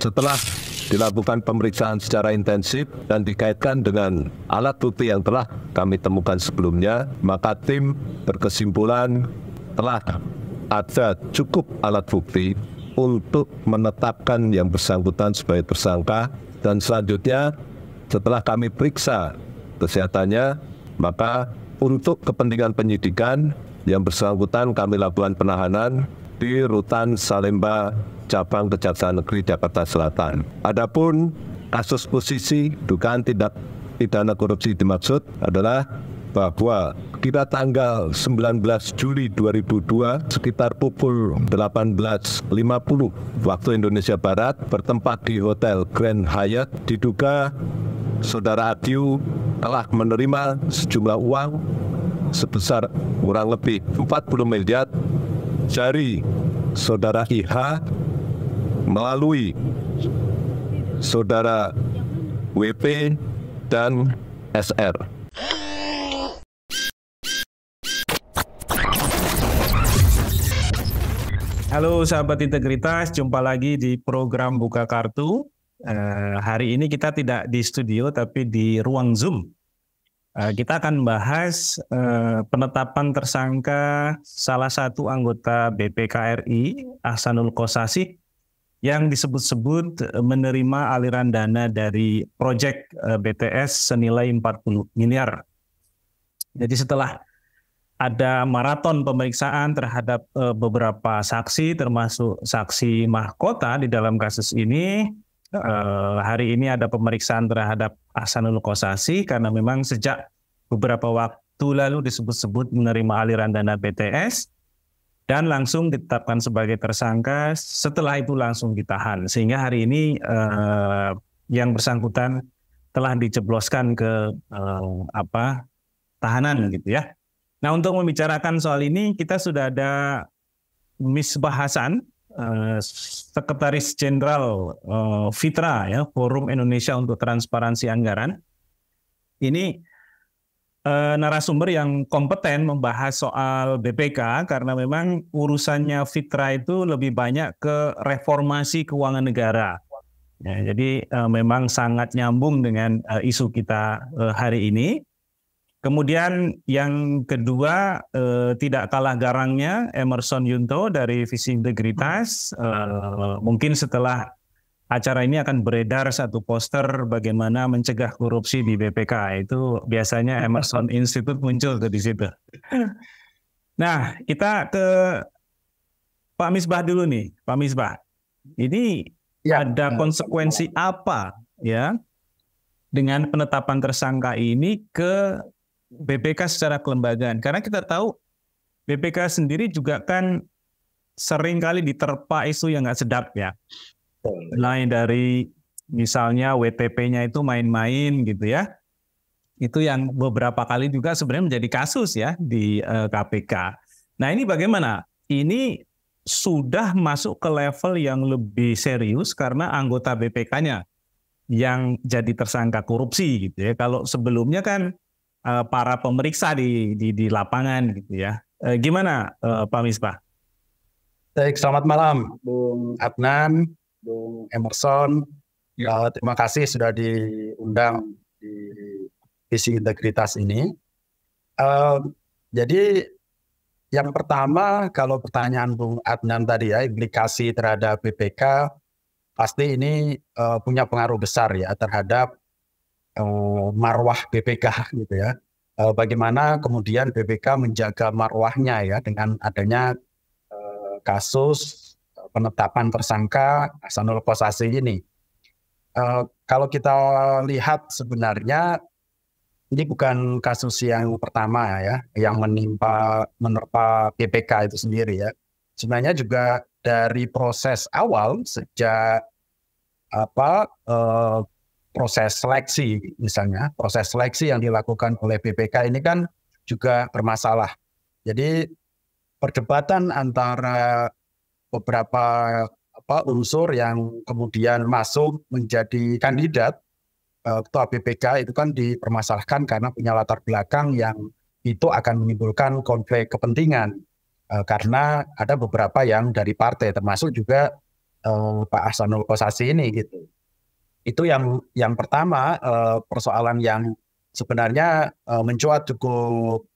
Setelah dilakukan pemeriksaan secara intensif dan dikaitkan dengan alat bukti yang telah kami temukan sebelumnya, maka tim berkesimpulan telah ada cukup alat bukti untuk menetapkan yang bersangkutan sebagai tersangka, dan selanjutnya setelah kami periksa kesehatannya, maka untuk kepentingan penyidikan yang bersangkutan kami lakukan penahanan di Rutan Salemba Cabang Kejaksaan Negeri Jakarta Selatan. Adapun kasus posisi dugaan tindak pidana korupsi dimaksud adalah bahwa kita tanggal 19 Juli 2002 sekitar pukul 18.50 waktu Indonesia Barat bertempat di Hotel Grand Hyatt, diduga Saudara Agiu telah menerima sejumlah uang sebesar kurang lebih 40 miliar dari Saudara IH melalui Saudara WP dan SR. Halo sahabat integritas, jumpa lagi di program Buka Kartu. Hari ini kita tidak di studio tapi di ruang Zoom. Kita akan bahas penetapan tersangka salah satu anggota BPKRI, Ahsanul Kossasih, yang disebut-sebut menerima aliran dana dari proyek BTS senilai 40 miliar. Jadi setelah ada maraton pemeriksaan terhadap beberapa saksi, termasuk saksi mahkota di dalam kasus ini, hari ini ada pemeriksaan terhadap Ahsanul Kossasih karena memang sejak beberapa waktu lalu disebut-sebut menerima aliran dana BTS dan langsung ditetapkan sebagai tersangka, setelah itu langsung ditahan. Sehingga hari ini yang bersangkutan telah dijebloskan ke tahanan gitu ya. Nah, untuk membicarakan soal ini kita sudah ada Misbah Hasan, Sekretaris Jenderal FITRA ya, Forum Indonesia untuk Transparansi Anggaran. Ini narasumber yang kompeten membahas soal BPK karena memang urusannya FITRA itu lebih banyak ke reformasi keuangan negara. Ya, jadi memang sangat nyambung dengan isu kita hari ini. Kemudian yang kedua, tidak kalah garangnya Emerson Yunto dari Visi Integritas. Mungkin setelah acara ini akan beredar satu poster bagaimana mencegah korupsi di BPK. Itu biasanya Emerson Institute muncul di situ. Nah, kita ke Pak Misbah dulu nih. Pak Misbah, ini ada konsekuensi apa ya dengan penetapan tersangka ini ke BPK secara kelembagaan? Karena kita tahu BPK sendiri juga kan sering kali diterpa isu yang nggak sedap ya. Mulai dari misalnya WTP-nya itu main-main gitu ya. Itu yang beberapa kali juga sebenarnya menjadi kasus ya di KPK. Nah ini bagaimana? Ini sudah masuk ke level yang lebih serius karena anggota BPK-nya yang jadi tersangka korupsi gitu ya. Kalau sebelumnya kan para pemeriksa di lapangan gitu ya. Gimana Pak Misbah? Baik, selamat malam Bung Adnan, Bung Emerson. Terima kasih sudah diundang di Visi Integritas ini. Jadi yang pertama, kalau pertanyaan Bung Adnan tadi ya, implikasi terhadap BPK, pasti ini punya pengaruh besar ya terhadap marwah BPK gitu ya. Bagaimana kemudian BPK menjaga marwahnya ya dengan adanya kasus penetapan tersangka Ahsanul Kossasih ini. Kalau kita lihat sebenarnya ini bukan kasus yang pertama ya yang menerpa BPK itu sendiri ya. Sebenarnya juga dari proses awal sejak proses seleksi misalnya, proses seleksi yang dilakukan oleh BPK ini kan juga bermasalah. Jadi perdebatan antara beberapa unsur yang kemudian masuk menjadi kandidat ketua BPK itu kan dipermasalahkan karena punya latar belakang yang itu akan menimbulkan konflik kepentingan karena ada beberapa yang dari partai termasuk juga Pak Ahsanul Kossasi ini gitu. Itu yang pertama, persoalan yang sebenarnya mencuat cukup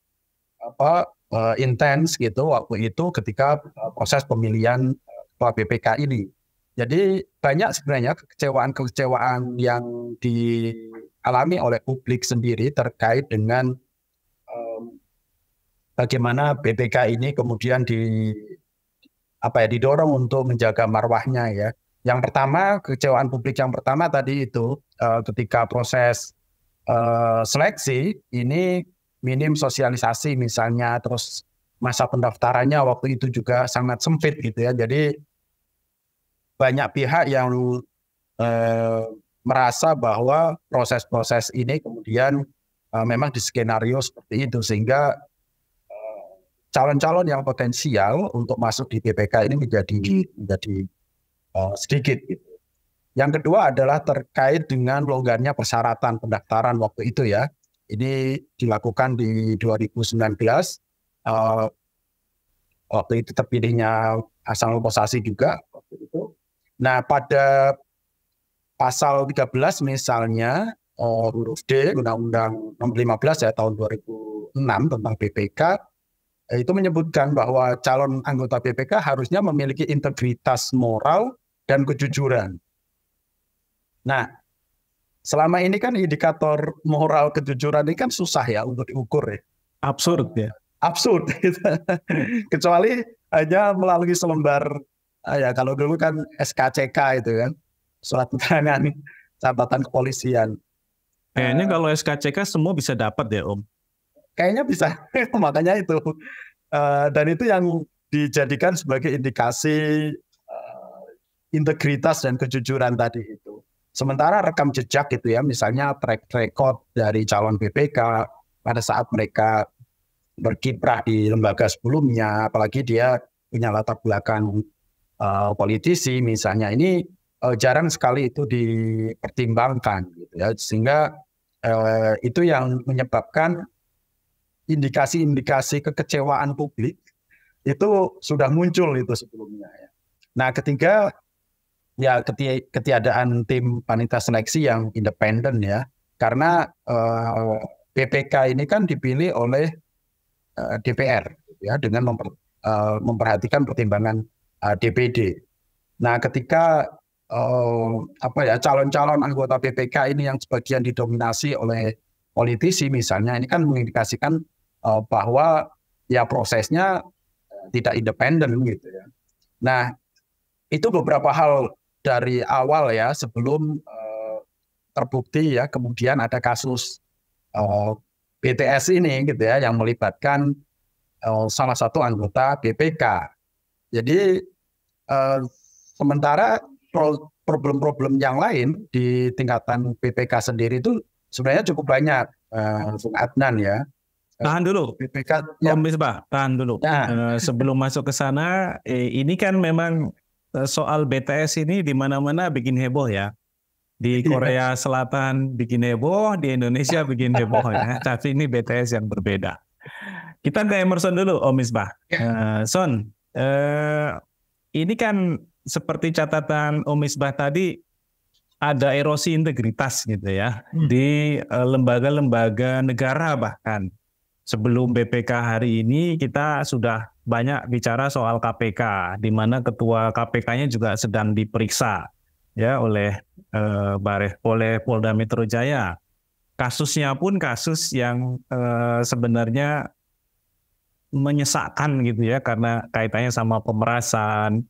intens gitu waktu itu ketika proses pemilihan Ketua BPK ini. Jadi banyak sebenarnya kekecewaan yang dialami oleh publik sendiri terkait dengan bagaimana BPK ini kemudian didorong untuk menjaga marwahnya ya. Yang pertama, kekecewaan publik yang pertama tadi itu ketika proses seleksi ini minim sosialisasi misalnya, terus masa pendaftarannya waktu itu juga sangat sempit gitu ya. Jadi banyak pihak yang merasa bahwa proses-proses ini kemudian memang diskenario seperti itu, sehingga calon-calon yang potensial untuk masuk di BPK ini menjadi sedikit gitu. Yang kedua adalah terkait dengan longgarnya persyaratan pendaftaran waktu itu ya. Ini dilakukan di 2019. Waktu itu terpilihnya Ahsanul Kossasi juga waktu itu. Nah, pada pasal 13 misalnya huruf D Undang-Undang Nomor 15 ya tahun 2006 tentang BPK itu menyebutkan bahwa calon anggota BPK harusnya memiliki integritas moral dan kejujuran. Nah, selama ini kan indikator moral kejujuran ini kan susah ya untuk diukur ya. Absurd ya. Absurd gitu. Kecuali hanya melalui selembar ya kalau dulu kan SKCK itu kan, surat keterangan catatan kepolisian. Kayaknya kalau SKCK semua bisa dapat ya Om. Kayaknya bisa, makanya itu. Dan itu yang dijadikan sebagai indikasi integritas dan kejujuran tadi itu. Sementara rekam jejak gitu ya, misalnya track record dari calon BPK pada saat mereka berkiprah di lembaga sebelumnya, apalagi dia punya latar belakang politisi misalnya, ini jarang sekali itu dipertimbangkan gitu ya, sehingga itu yang menyebabkan indikasi-indikasi kekecewaan publik itu sudah muncul itu sebelumnya ya. Nah, ketiga ya ketiadaan tim panitia seleksi yang independen ya, karena BPK ini kan dipilih oleh DPR ya dengan memperhatikan pertimbangan DPD. Nah, ketika calon-calon anggota BPK ini yang sebagian didominasi oleh politisi misalnya, ini kan mengindikasikan bahwa ya prosesnya tidak independen gitu ya. Nah, itu beberapa hal dari awal ya sebelum terbukti ya kemudian ada kasus BTS ini gitu ya yang melibatkan salah satu anggota BPK. Jadi sementara problem-problem yang lain di tingkatan BPK sendiri itu sebenarnya cukup banyak, Bung Adnan ya. Tahan dulu, BPK, Om Misbah, tahan dulu. Nah. Sebelum masuk ke sana, ini kan memang soal BTS ini di mana-mana bikin heboh ya. Di Korea Selatan bikin heboh, di Indonesia bikin heboh ya. Tapi ini BTS yang berbeda. Kita ke Emerson dulu, Om Misbah. Son, ini kan seperti catatan Om Misbah tadi, ada erosi integritas gitu ya di lembaga-lembaga negara bahkan. Sebelum BPK hari ini kita sudah banyak bicara soal KPK, di mana ketua KPK-nya juga sedang diperiksa ya oleh Polda Metro Jaya. Kasusnya pun kasus yang sebenarnya menyesakkan gitu ya, karena kaitannya sama pemerasan.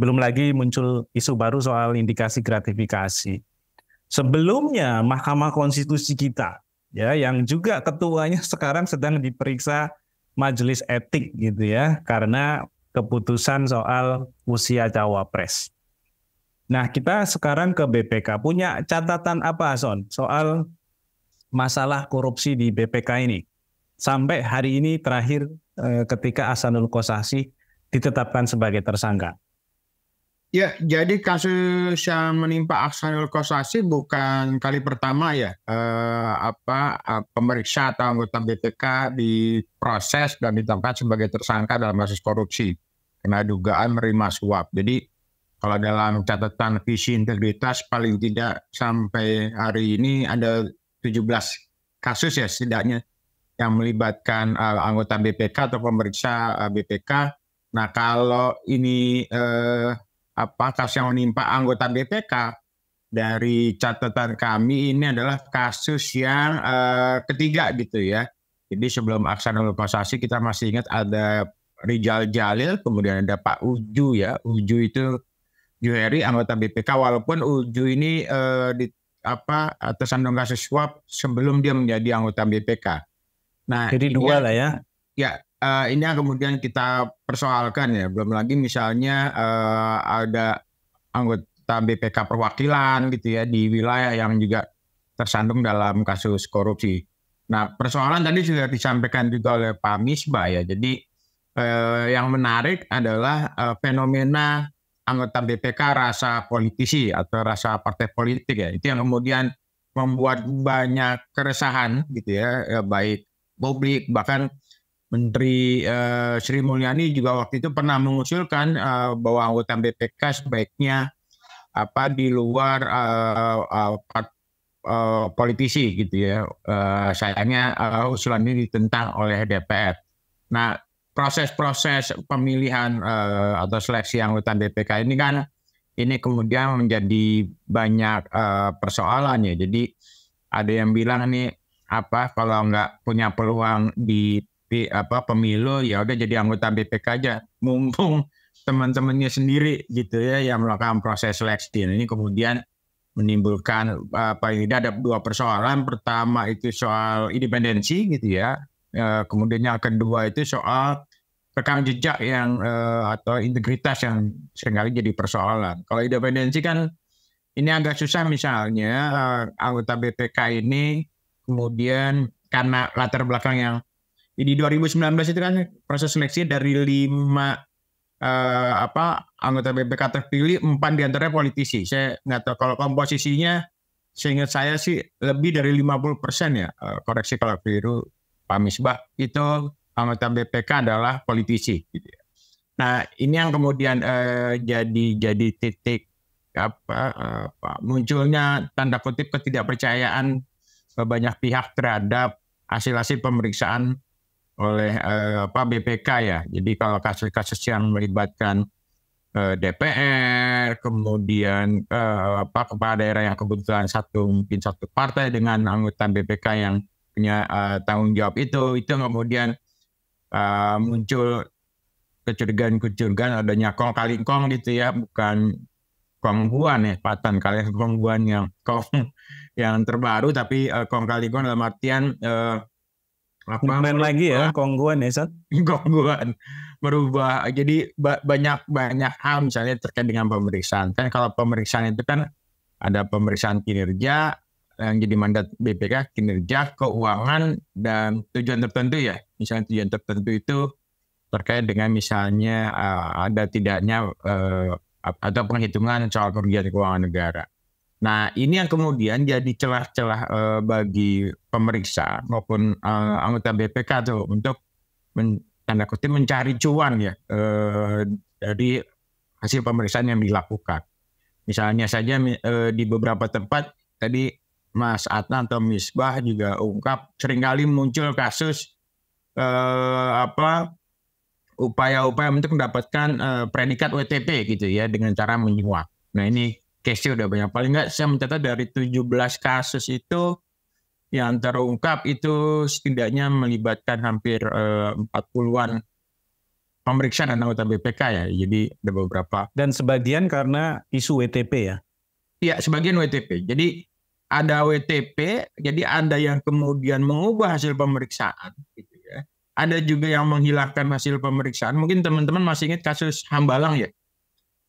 Belum lagi muncul isu baru soal indikasi gratifikasi. Sebelumnya Mahkamah Konstitusi kita ya, yang juga ketuanya sekarang sedang diperiksa Majelis Etik gitu ya, karena keputusan soal usia cawapres. Nah, kita sekarang ke BPK. Punya catatan apa, Son, soal masalah korupsi di BPK ini? Sampai hari ini terakhir ketika Ahsanul Kossasi ditetapkan sebagai tersangka. Ya, jadi kasus yang menimpa Ahsanul Kossasi bukan kali pertama ya, pemeriksa atau anggota BPK diproses dan ditetapkan sebagai tersangka dalam kasus korupsi karena dugaan menerima suap. Jadi Kalau dalam catatan visi integritas paling tidak sampai hari ini ada 17 kasus ya setidaknya yang melibatkan anggota BPK atau pemeriksa BPK. Nah kalau ini kasus yang menimpa anggota BPK, dari catatan kami ini adalah kasus yang ketiga gitu ya. Jadi sebelum Aksanul Kossasi kita masih ingat ada Rijal Jalil, kemudian ada Pak Uju ya. Uju itu Juheri anggota BPK, walaupun Uju ini tersandung kasus suap sebelum dia menjadi anggota BPK. Nah, jadi dua lah ya. Ya, ini yang kemudian kita persoalkan ya. Belum lagi misalnya ada anggota BPK perwakilan gitu ya di wilayah yang juga tersandung dalam kasus korupsi. Nah, persoalan tadi sudah disampaikan juga oleh Pak Misbah ya. Jadi yang menarik adalah fenomena anggota BPK rasa politisi atau rasa partai politik ya. Itu yang kemudian membuat banyak keresahan gitu ya, baik publik, bahkan Menteri Sri Mulyani juga waktu itu pernah mengusulkan bahwa anggota BPK sebaiknya di luar politisi gitu ya. Sayangnya usulan ini ditentang oleh DPR. Nah, proses-proses pemilihan atau seleksi anggota BPK ini kan kemudian menjadi banyak persoalan ya. Jadi ada yang bilang nih kalau nggak punya peluang di pemilu ya udah jadi anggota BPK aja, mumpung teman-temannya sendiri gitu ya yang melakukan proses seleksi. Ini kemudian menimbulkan ada dua persoalan. Pertama itu soal independensi gitu ya. Kemudian yang kedua itu soal rekam jejak yang atau integritas yang seringkali jadi persoalan. Kalau independensi kan ini agak susah, misalnya anggota BPK ini kemudian karena latar belakang yang di 2019 itu kan proses seleksi dari 5 anggota BPK terpilih, 4 diantaranya politisi. Saya nggak tahu kalau komposisinya, seingat saya sih lebih dari 50% ya, koreksi kalau keliru Pak Misbah, itu anggota BPK adalah politisi gitu ya. Nah, ini yang kemudian jadi titik munculnya tanda kutip ketidakpercayaan banyak pihak terhadap hasil-hasil pemeriksaan oleh BPK ya. Jadi kalau kasus-kasus yang melibatkan DPR, kemudian kepala daerah yang kebetulan mungkin satu partai dengan anggota BPK yang punya tanggung jawab itu kemudian muncul kecurigaan adanya kong kali kong gitu ya, bukan kongguan ya, patan kali kongguan yang terbaru, tapi kong kali kong dalam artian kemarin lagi ya kongguan ya, Sat? Kongguan berubah. Jadi banyak hal misalnya terkait dengan pemeriksaan. Kan kalau pemeriksaan itu kan ada pemeriksaan kinerja yang jadi mandat BPK, kinerja, keuangan, dan tujuan tertentu ya. Misalnya tujuan tertentu itu terkait dengan misalnya ada tidaknya atau penghitungan soal kerugian keuangan negara. Nah, ini yang kemudian jadi celah-celah bagi pemeriksa maupun anggota BPK tuh untuk tanda kutip mencari cuan ya dari hasil pemeriksaan yang dilakukan. Misalnya saja di beberapa tempat tadi Mas Adnan atau Misbah juga ungkap seringkali muncul kasus upaya-upaya untuk mendapatkan predikat WTP gitu ya dengan cara menyuap. Nah, ini case-nya udah banyak. Paling nggak saya mencatat dari 17 kasus itu yang terungkap itu setidaknya melibatkan hampir 40-an pemeriksaan anggota BPK ya. Jadi ada beberapa. Dan sebagian karena isu WTP ya? Iya, sebagian WTP. Jadi ada WTP, jadi ada yang kemudian mengubah hasil pemeriksaan gitu ya. Ada juga yang menghilangkan hasil pemeriksaan. Mungkin teman-teman masih ingat kasus Hambalang ya.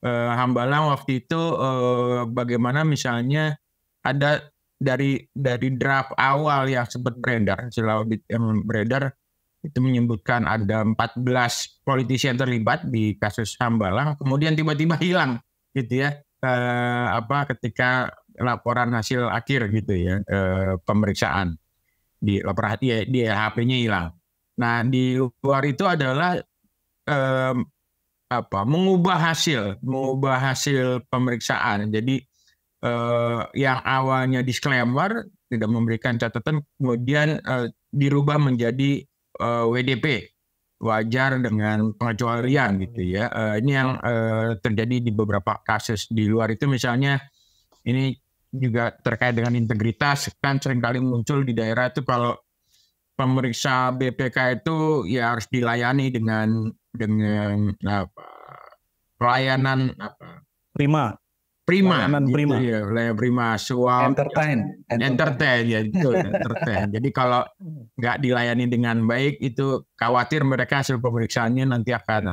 Hambalang waktu itu bagaimana misalnya ada dari draft awal yang sempat beredar, hasil audit yang beredar itu menyebutkan ada 14 politisi yang terlibat di kasus Hambalang, kemudian tiba-tiba hilang gitu ya, ketika laporan hasil akhir gitu ya, pemeriksaan di laporan di HP-nya hilang. Nah, di luar itu adalah mengubah hasil pemeriksaan. Jadi yang awalnya disclaimer tidak memberikan catatan, kemudian dirubah menjadi WDP, wajar dengan pengecualian gitu ya. Ini yang terjadi di beberapa kasus di luar itu, misalnya ini juga terkait dengan integritas, kan seringkali muncul di daerah itu kalau pemeriksa BPK itu ya harus dilayani dengan pelayanan Prima gitu, prima. Ya, layanan prima, suap, entertain ya itu entertain. Jadi kalau nggak dilayani dengan baik itu khawatir mereka hasil pemeriksaannya nanti akan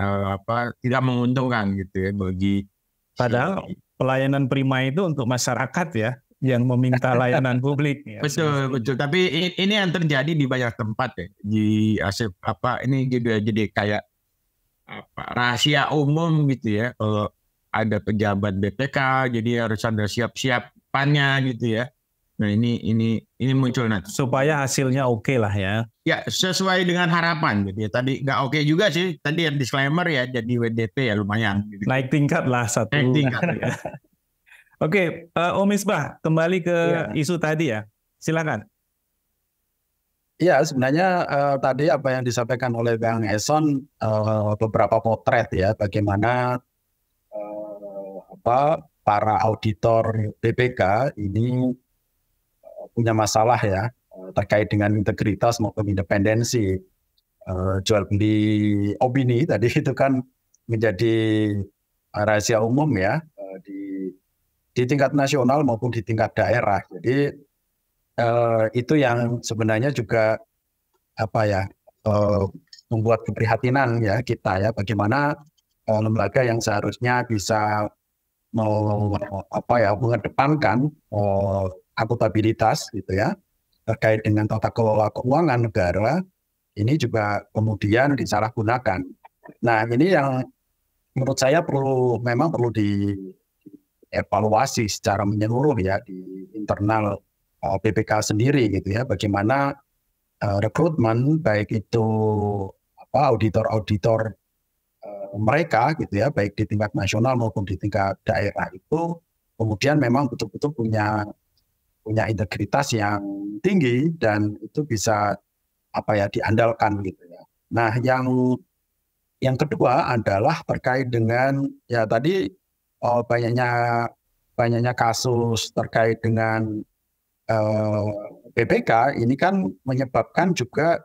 tidak menguntungkan gitu ya bagi. Padahal pelayanan prima itu untuk masyarakat ya yang meminta layanan publik. Ya. Betul. Tapi ini yang terjadi di banyak tempat ya. Di ini juga jadi kayak rahasia umum gitu ya. Kalau ada pejabat BPK, jadi harus ada siap-siapannya gitu ya. Nah ini muncul nanti. Supaya hasilnya oke lah ya. Ya sesuai dengan harapan gitu ya. Tadi nggak oke juga sih. Tadi yang disclaimer ya jadi WDP ya lumayan. Gitu. Naik tingkat lah satu. Naik tingkat ya. Oke, Om Misbah, kembali ke isu tadi ya. Silakan. Iya, sebenarnya tadi apa yang disampaikan oleh Bang Eson beberapa potret ya bagaimana para auditor BPK ini punya masalah ya terkait dengan integritas maupun independensi. Jual beli opini tadi itu kan menjadi rahasia umum ya di tingkat nasional maupun di tingkat daerah. Jadi itu yang sebenarnya juga membuat keprihatinan ya kita ya bagaimana lembaga yang seharusnya bisa mengedepankan akuntabilitas gitu ya terkait dengan tata kelola keuangan negara ini juga kemudian disalahgunakan. Nah ini yang menurut saya memang perlu dievaluasi secara menyeluruh ya di internal BPK sendiri gitu ya bagaimana rekrutmen baik itu auditor-auditor mereka gitu ya baik di tingkat nasional maupun di tingkat daerah itu kemudian memang betul-betul punya integritas yang tinggi dan itu bisa diandalkan gitu ya. Nah yang kedua adalah terkait dengan ya tadi banyaknya kasus terkait dengan BPK ini kan menyebabkan juga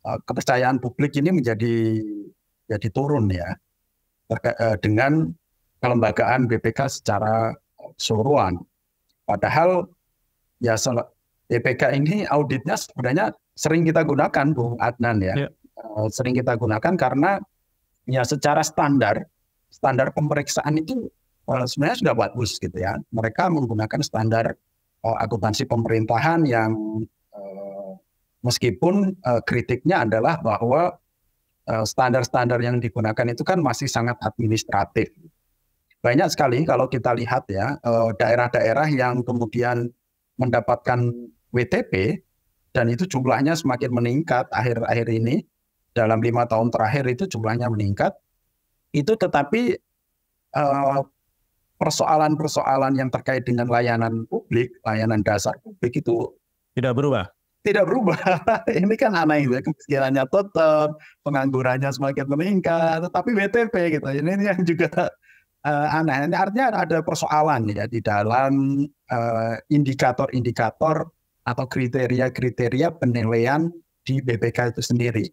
kepercayaan publik ini menjadi turun ya dengan kelembagaan BPK secara keseluruhan. Padahal ya BPK ini auditnya sebenarnya sering kita gunakan Bung Adnan ya. Sering kita gunakan karena ya secara standar pemeriksaan itu sebenarnya sudah bagus gitu ya. Mereka menggunakan standar akuntansi pemerintahan yang meskipun kritiknya adalah bahwa standar-standar yang digunakan itu kan masih sangat administratif. Banyak sekali kalau kita lihat ya daerah-daerah yang kemudian mendapatkan WTP dan itu jumlahnya semakin meningkat akhir-akhir ini dalam 5 tahun terakhir itu jumlahnya meningkat. Itu tetapi persoalan-persoalan yang terkait dengan layanan publik, layanan dasar publik itu tidak berubah. Tidak berubah. Ini kan aneh ya, kemiskinannya tetap, penganggurannya semakin meningkat, tetapi WTP gitu. Ini yang juga aneh. Ini artinya ada persoalan ya di dalam indikator-indikator atau kriteria-kriteria penilaian di BPK itu sendiri.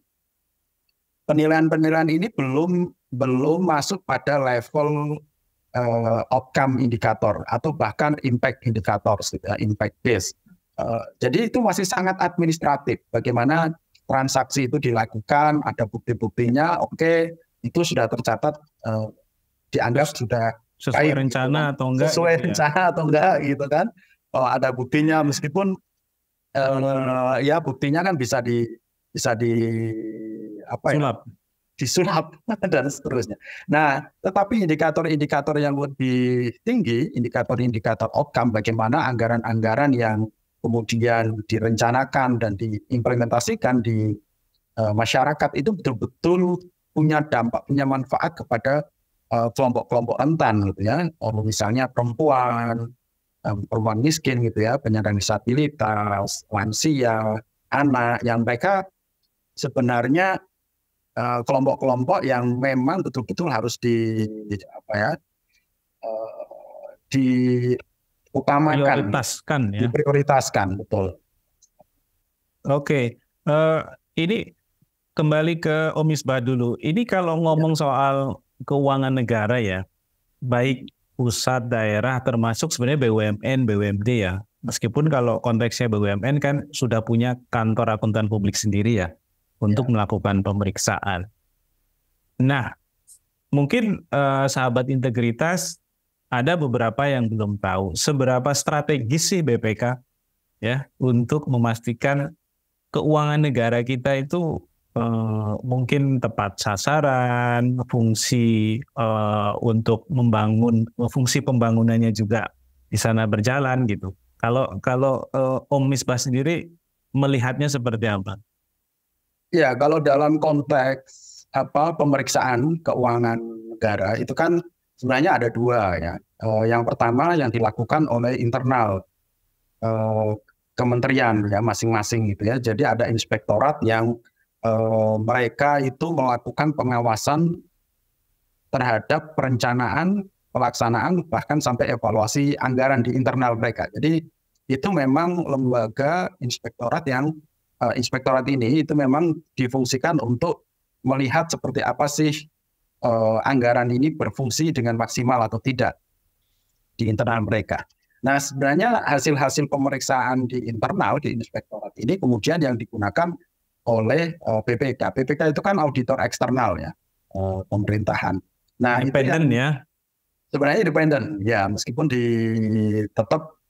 Penilaian-penilaian ini belum masuk pada level outcome indikator atau bahkan impact indikator, impact base. Jadi itu masih sangat administratif. Bagaimana transaksi itu dilakukan, ada bukti-buktinya, oke, itu sudah tercatat, dianggap sudah sesuai rencana atau enggak? Sesuai rencana atau enggak, gitu kan? Kalau ada buktinya, meskipun ya buktinya kan bisa disulap dan seterusnya. Nah, tetapi indikator-indikator yang lebih tinggi, indikator-indikator outcome, bagaimana anggaran-anggaran yang kemudian direncanakan dan diimplementasikan di masyarakat itu betul-betul punya dampak, punya manfaat kepada kelompok-kelompok rentan gitu ya. Misalnya perempuan miskin gitu ya, penyandang disabilitas, lansia, anak, yang mereka sebenarnya kelompok-kelompok yang memang betul-betul harus diutamakan, prioritaskan ya. diprioritaskan, betul. Oke, ini kembali ke Om Misbah dulu. Ini kalau ngomong soal keuangan negara ya, baik pusat, daerah, termasuk sebenarnya BUMN, BUMD ya. Meskipun kalau konteksnya BUMN kan sudah punya kantor akuntan publik sendiri ya, untuk melakukan pemeriksaan. Nah, mungkin sahabat integritas ada beberapa yang belum tahu seberapa strategis sih BPK ya untuk memastikan keuangan negara kita itu mungkin tepat sasaran, fungsi untuk membangun, fungsi pembangunannya juga di sana berjalan gitu. Kalau Om Misbah sendiri melihatnya seperti apa? Ya, kalau dalam konteks pemeriksaan keuangan negara itu kan sebenarnya ada dua ya. Yang pertama yang dilakukan oleh internal kementerian ya masing-masing gitu ya. Jadi ada inspektorat yang mereka itu melakukan pengawasan terhadap perencanaan, pelaksanaan, bahkan sampai evaluasi anggaran di internal mereka. Jadi itu memang lembaga inspektorat yang inspektorat ini itu memang difungsikan untuk melihat seperti apa sih anggaran ini berfungsi dengan maksimal atau tidak di internal mereka. Nah, sebenarnya hasil-hasil pemeriksaan di internal di inspektorat ini kemudian yang digunakan oleh BPK. BPK itu kan auditor eksternal ya, pemerintahan. Nah, independen ya. Sebenarnya independen ya, meskipun tetap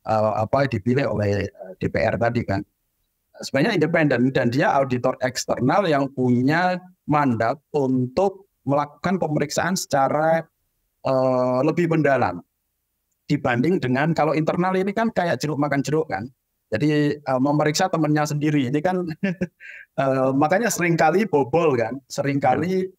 dipilih oleh DPR tadi kan. Sebenarnya independen dan dia auditor eksternal yang punya mandat untuk melakukan pemeriksaan secara lebih mendalam dibanding dengan kalau internal ini kan kayak jeruk makan jeruk kan. Jadi memeriksa temannya sendiri ini kan makanya seringkali bobol kan, seringkali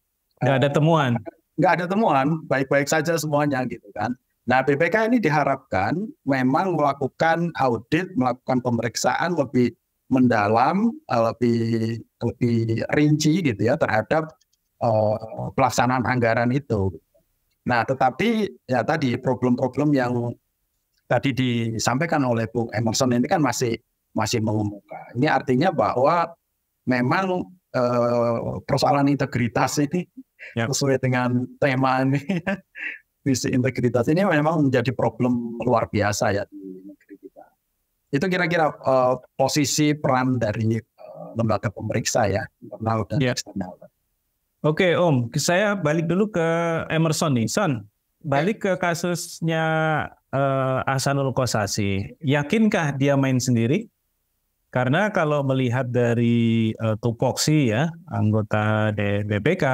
nggak ada temuan. Nggak ada temuan, baik-baik saja semuanya gitu kan. Nah, BPK ini diharapkan memang melakukan audit, melakukan pemeriksaan lebih mendalam, lebih rinci gitu ya terhadap pelaksanaan anggaran itu. Nah, tetapi ya tadi problem-problem yang tadi disampaikan oleh Bung Emerson ini kan masih mengemuka. Ini artinya bahwa memang persoalan integritas ini sesuai dengan tema ini, visi integritas ini memang menjadi problem luar biasa ya di negeri kita. Itu kira-kira posisi peran dari lembaga pemeriksa ya, internal dan eksternal. Oke Om, saya balik dulu ke Emerson nih. Son, balik ke kasusnya Ahsanul Kossasi. Yakinkah dia main sendiri? Karena kalau melihat dari tupoksi ya, anggota BPK,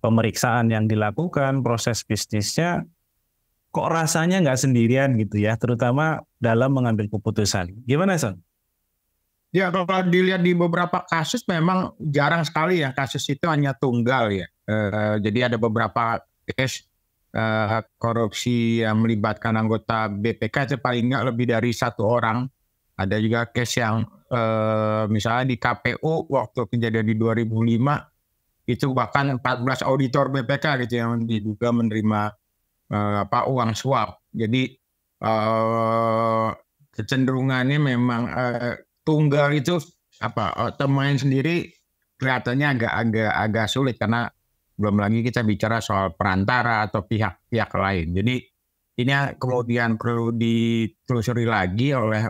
pemeriksaan yang dilakukan, proses bisnisnya, kok rasanya nggak sendirian gitu ya, terutama dalam mengambil keputusan. Gimana Son? Ya, kalau dilihat di beberapa kasus memang jarang sekali ya kasus itu hanya tunggal ya. Jadi ada beberapa case korupsi yang melibatkan anggota BPK itu paling nggak lebih dari satu orang. Ada juga case yang misalnya di KPU waktu kejadian di 2005 itu bahkan 14 auditor BPK gitu yang diduga menerima uang suap. Jadi kecenderungannya memang tunggal itu temuan sendiri kelihatannya agak sulit karena belum lagi kita bicara soal perantara atau pihak-pihak lain. Jadi ini kemudian perlu ditelusuri lagi oleh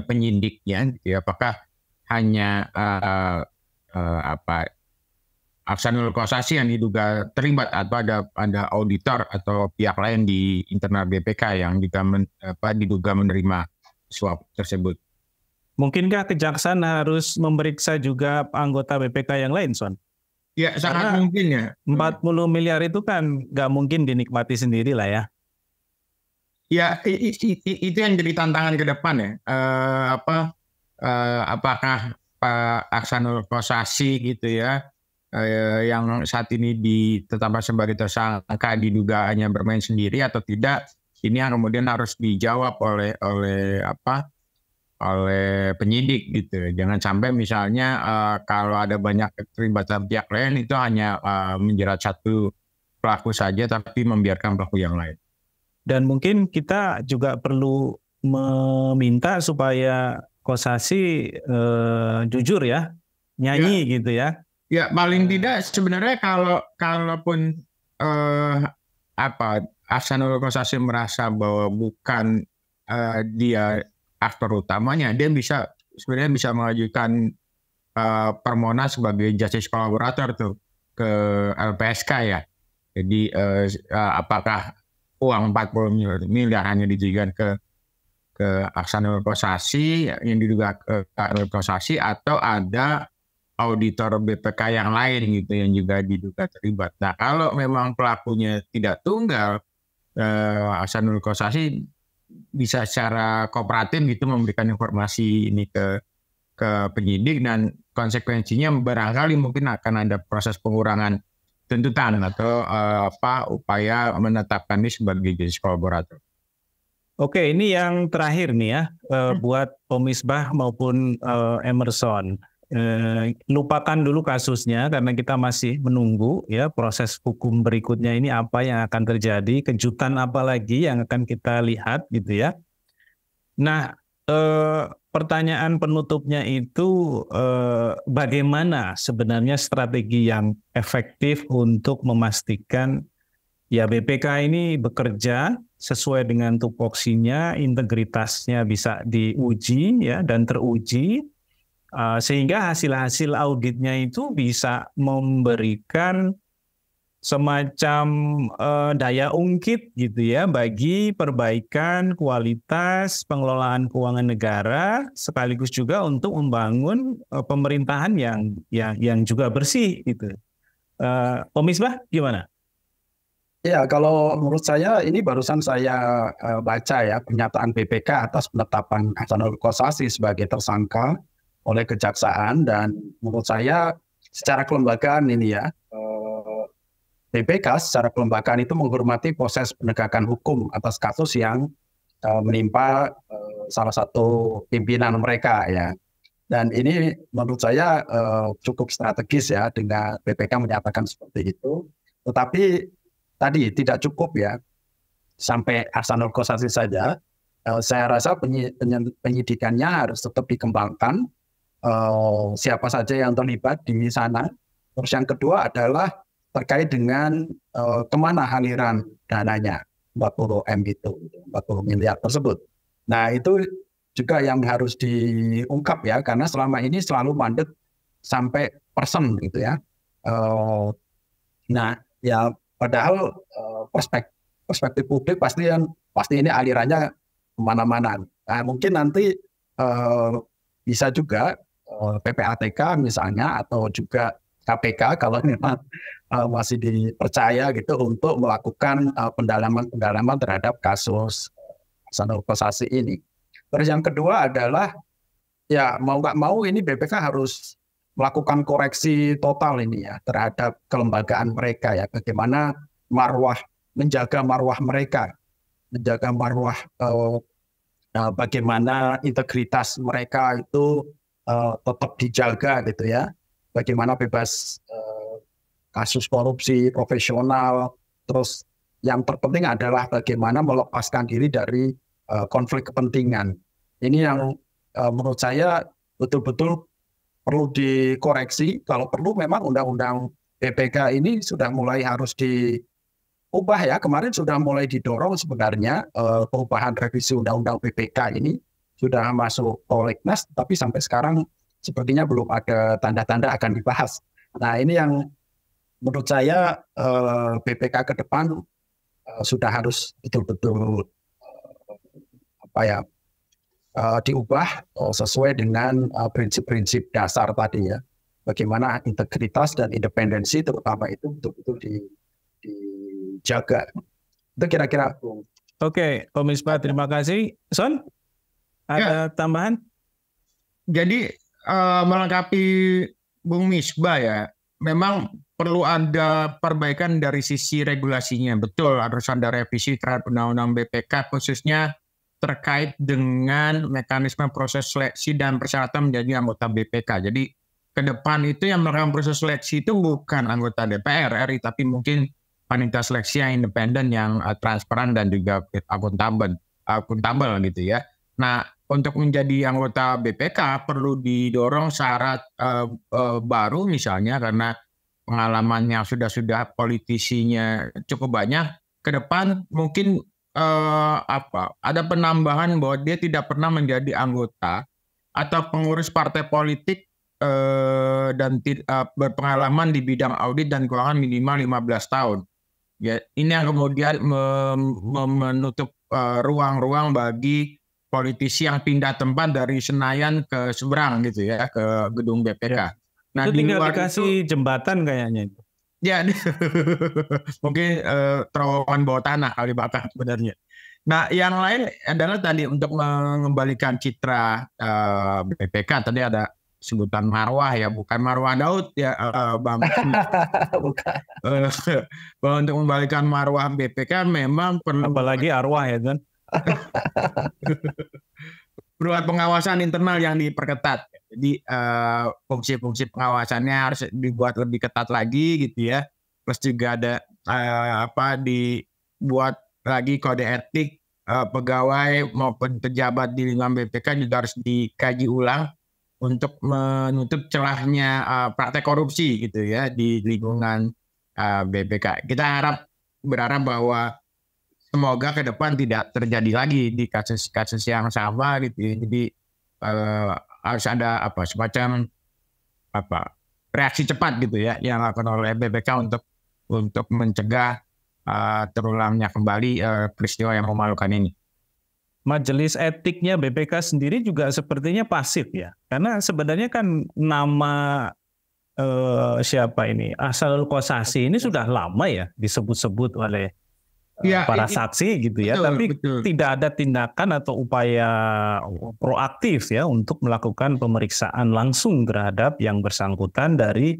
penyidiknya, gitu, apakah hanya Ahsanul Kossasi yang diduga terlibat atau ada auditor atau pihak lain di internal BPK yang diduga menerima suap tersebut. Mungkinkah kejaksaan harus memeriksa juga anggota BPK yang lain, Son? Ya, sangat mungkin ya. 40 miliar itu kan nggak mungkin dinikmati sendiri lah ya. Ya, itu yang jadi tantangan ke depan ya. Apakah Pak Ahsanul Kossasi gitu ya yang saat ini ditetapkan sebagai tersangka diduga hanya bermain sendiri atau tidak, ini yang kemudian harus dijawab oleh penyidik gitu. Jangan sampai misalnya kalau ada banyak keterlibatan pihak lain itu hanya menjerat satu pelaku saja tapi membiarkan pelaku yang lain. Dan mungkin kita juga perlu meminta supaya Kosasi jujur ya, nyanyi gitu ya. Ya paling tidak sebenarnya kalaupun Ahsanul Kosasi merasa bahwa bukan dia aktor utamanya, dia sebenarnya bisa mengajukan permohonan sebagai justice collaborator tuh ke LPSK ya. Jadi apakah uang 40 miliar hanya ditujukan ke Ahsanul Kosasi yang diduga ke Ahsanul Kosasi atau ada auditor BPK yang lain gitu yang juga diduga terlibat. Nah kalau memang pelakunya tidak tunggal, Ahsanul Kosasi bisa secara kooperatif gitu memberikan informasi ini ke penyidik, dan konsekuensinya barangkali mungkin akan ada proses pengurangan tuntutan atau upaya menetapkan ini sebagai justice collaborator. Oke, ini yang terakhir nih ya, buat Pemisbah maupun Emerson. Lupakan dulu kasusnya karena kita masih menunggu ya proses hukum berikutnya ini apa yang akan terjadi, kejutan apa lagi yang akan kita lihat gitu ya. Nah, pertanyaan penutupnya itu bagaimana sebenarnya strategi yang efektif untuk memastikan ya BPK ini bekerja sesuai dengan tupoksinya, integritasnya bisa diuji ya dan teruji. Sehingga hasil-hasil auditnya itu bisa memberikan semacam daya ungkit gitu ya bagi perbaikan kualitas pengelolaan keuangan negara, sekaligus juga untuk membangun pemerintahan yang juga bersih gitu. Pemisbah gimana? Ya, kalau menurut saya ini barusan saya baca ya pernyataan BPK atas penetapan Ahsanul Kosasi sebagai tersangka oleh kejaksaan, dan menurut saya secara kelembagaan ini ya BPK secara kelembagaan itu menghormati proses penegakan hukum atas kasus yang menimpa salah satu pimpinan mereka ya, dan ini menurut saya cukup strategis ya dengan BPK menyatakan seperti itu. Tetapi tadi tidak cukup ya sampai Ahsanul Kosasi saja. Saya rasa penyidikannya harus tetap dikembangkan. Siapa saja yang terlibat di sana. Terus yang kedua adalah terkait dengan kemana aliran dananya 40 M itu, 40 miliar tersebut. Nah itu juga yang harus diungkap ya, karena selama ini selalu mandek sampai persen gitu ya. Nah ya padahal perspektif publik pasti ini alirannya kemana-mana. Nah mungkin nanti bisa juga PPATK misalnya atau juga KPK kalau memang masih dipercaya gitu untuk melakukan pendalaman terhadap kasus Ahsanul Kosasi ini. Terus yang kedua adalah ya mau nggak mau ini BPK harus melakukan koreksi total ini ya terhadap kelembagaan mereka ya, bagaimana menjaga marwah mereka, menjaga marwah bagaimana integritas mereka itu tetap dijaga gitu ya, bagaimana bebas kasus korupsi, profesional. Terus yang terpenting adalah bagaimana melepaskan diri dari konflik kepentingan. Ini yang menurut saya betul-betul perlu dikoreksi. Kalau perlu memang undang-undang BPK ini sudah mulai harus diubah ya. Kemarin sudah mulai didorong sebenarnya perubahan revisi undang-undang BPK ini sudah masuk prolegnas, tapi sampai sekarang sepertinya belum ada tanda-tanda akan dibahas. Nah ini yang menurut saya BPK ke depan sudah harus betul-betul diubah sesuai dengan prinsip-prinsip dasar tadi ya. Bagaimana integritas dan independensi terutama itu betul-betul dijaga. Itu kira-kira. Oke, Pemisbah terima kasih. Son, ada tambahan? Jadi melengkapi Bung Misbah ya, memang perlu ada perbaikan dari sisi regulasinya. Betul, harus ada revisi terhadap undang-undang BPK khususnya terkait dengan mekanisme proses seleksi dan persyaratan menjadi anggota BPK. Jadi ke depan itu yang melakukan proses seleksi itu bukan anggota DPR RI, tapi mungkin panitia seleksi yang independen, yang transparan dan juga akuntabel gitu ya. Nah, untuk menjadi anggota BPK perlu didorong syarat baru misalnya, karena pengalaman yang sudah politisinya cukup banyak. Ke depan mungkin ada penambahan bahwa dia tidak pernah menjadi anggota atau pengurus partai politik dan berpengalaman di bidang audit dan keuangan minimal 15 tahun. Ya, ini yang kemudian menutup ruang-ruang bagi politisi yang pindah tempat dari Senayan ke seberang gitu ya, ke gedung BPK. Ya. Nah, itu tinggal dikasih jembatan kayaknya itu. Ya, mungkin terowongan bawah tanah Kalibata sebenarnya. Nah, yang lain adalah tadi untuk mengembalikan citra BPK. Tadi ada sebutan marwah ya, bukan marwah Daud ya, Bang. Bukan. Bahwa untuk mengembalikan marwah BPK memang perlu, apalagi arwah ya kan. perlu pengawasan internal yang diperketat. Jadi fungsi-fungsi pengawasannya harus dibuat lebih ketat lagi gitu ya. Plus juga ada dibuat lagi kode etik pegawai maupun pejabat di lingkungan BPK juga harus dikaji ulang untuk menutup celahnya praktek korupsi gitu ya di lingkungan BPK. Kita berharap bahwa semoga ke depan tidak terjadi lagi di kasus-kasus yang sama gitu ya. Jadi harus ada semacam reaksi cepat gitu ya yang dilakukan oleh BPK untuk mencegah terulangnya kembali peristiwa yang memalukan ini. Majelis etiknya BPK sendiri juga sepertinya pasif ya, karena sebenarnya kan nama siapa ini Ahsanul Qasasi ini sudah lama ya disebut-sebut oleh para saksi gitu ya, tapi tidak ada tindakan atau upaya proaktif ya untuk melakukan pemeriksaan langsung terhadap yang bersangkutan dari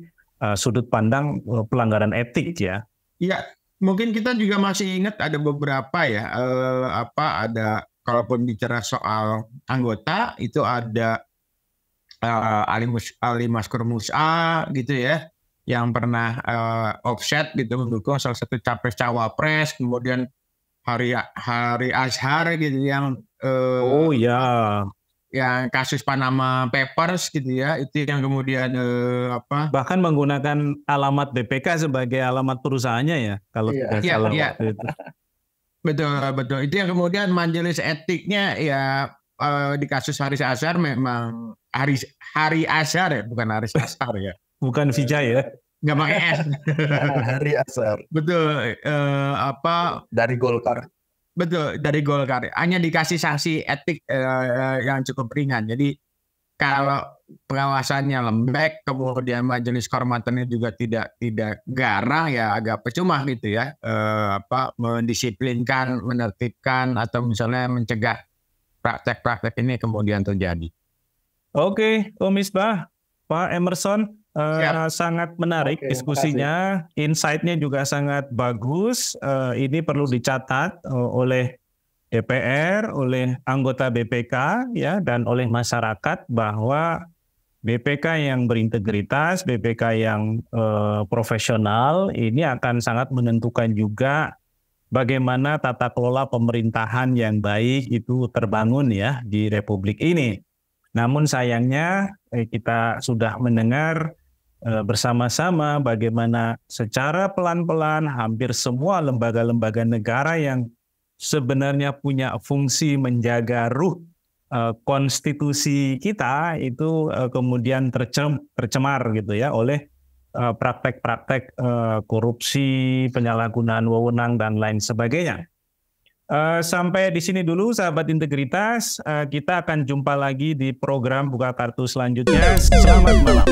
sudut pandang pelanggaran etik ya. Iya, mungkin kita juga masih ingat ada beberapa ya ada. Kalaupun bicara soal anggota, itu ada Ali Maskur Musa gitu ya, yang pernah offset gitu mendukung salah satu capres cawapres, kemudian Hari Azhar gitu yang yang kasus Panama Papers gitu ya, itu yang kemudian bahkan menggunakan alamat BPK sebagai alamat perusahaannya ya, kalau tidak salah waktu itu. Betul. Itu yang kemudian majelis etiknya ya di kasus Haris Azhar memang Hari Azhar ya, bukan Haris Azhar ya. Bukan Vijay ya. Nggak pakai S. Hari Azhar. Betul. Dari Golkar. Betul, dari Golkar. Hanya dikasih sanksi etik yang cukup ringan. Jadi kalau pengawasannya lembek, kemudian majelis kehormatannya juga tidak garang, ya agak percuma gitu ya, mendisiplinkan, menertibkan, atau misalnya mencegah praktek-praktek ini kemudian terjadi. Oke, Misbah, Pak Emerson, sangat menarik diskusinya, insight-nya juga sangat bagus. Ini perlu dicatat oleh DPR, oleh anggota BPK ya, dan oleh masyarakat bahwa BPK yang berintegritas, BPK yang profesional ini akan sangat menentukan juga bagaimana tata kelola pemerintahan yang baik itu terbangun ya di Republik ini. Namun sayangnya kita sudah mendengar bersama-sama bagaimana secara pelan-pelan hampir semua lembaga-lembaga negara yang sebenarnya punya fungsi menjaga ruh konstitusi kita itu kemudian tercemar gitu ya oleh praktek-praktek korupsi, penyalahgunaan wewenang dan lain sebagainya. Sampai di sini dulu sahabat integritas, kita akan jumpa lagi di program Buka Kartu selanjutnya. Selamat malam.